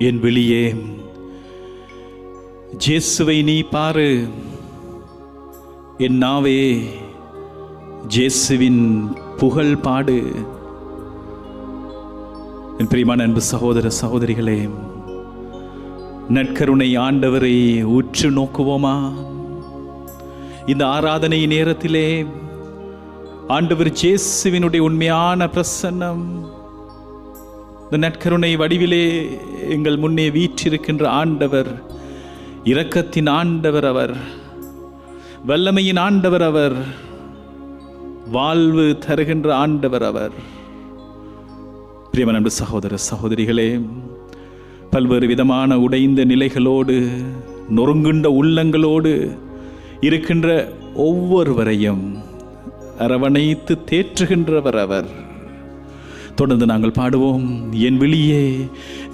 என் வெளியே ஜேசுவை நீ பாரு, என் நாவே ஜேசுவின் புகழ் பாடு. என் பிரியமான அன்பு சகோதர சகோதரிகளே, நற்கருணை ஆண்டவரை உற்று நோக்குவோமா? இந்த ஆராதனை நேரத்திலே ஆண்டவர் ஜேசுவினுடைய உண்மையான பிரசன்னம், இந்த நற்கருணை வடிவிலே எங்கள் முன்னே வீற்றிருக்கின்ற ஆண்டவர் இரக்கத்தின் ஆண்டவர், அவர் வல்லமையின் ஆண்டவர், அவர் வாழ்வு தருகின்ற ஆண்டவர் அவர். பிரியமான அன்பு சகோதர சகோதரிகளே, பல்வேறு விதமான உடைந்த நிலைகளோடு நொறுங்குண்ட உள்ளங்களோடு இருக்கின்ற ஒவ்வொருவரையும் அரவணைத்து தேற்றுகின்றவர் அவர். தொடர்ந்து நாங்கள் பாடுவோம், என் விழியே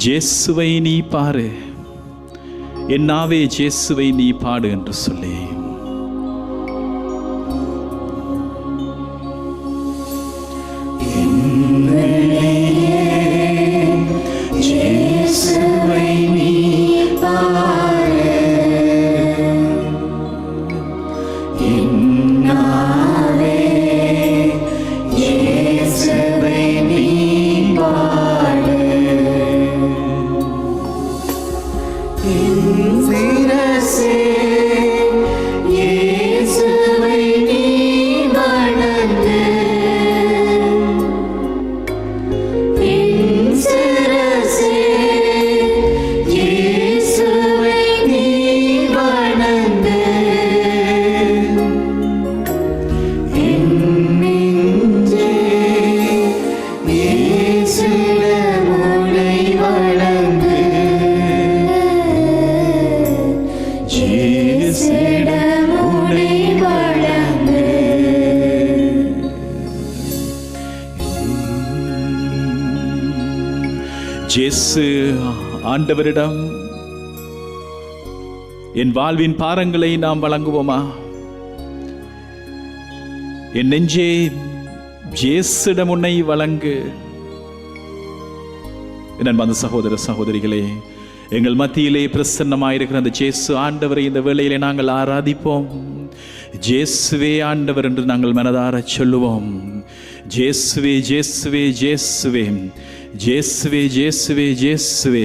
ஜேசுவை நீ பாரு, என் நாவே ஜேசுவை நீ பாடு என்று சொல்லி இயேசு ஆண்டவரிடம் என் வாழ்வின் பாரங்களை நாம் வழங்குவோமா? என் நெஞ்சே இயேசுவிடம் உன்னை வழங்கு. என் அன்பு சகோதர சகோதரிகளே, எங்கள் மத்தியிலே பிரசன்னமாயிருக்கிற அந்த இயேசு ஆண்டவரை இந்த வேளையிலே நாங்கள் ஆராதிப்போம். இயேசுவே ஆண்டவர் என்று நாங்கள் மனதார சொல்லுவோம். இயேசுவே, இயேசுவே, இயேசுவே, இயேசுவே, இயேசுவே, இயேசுவே,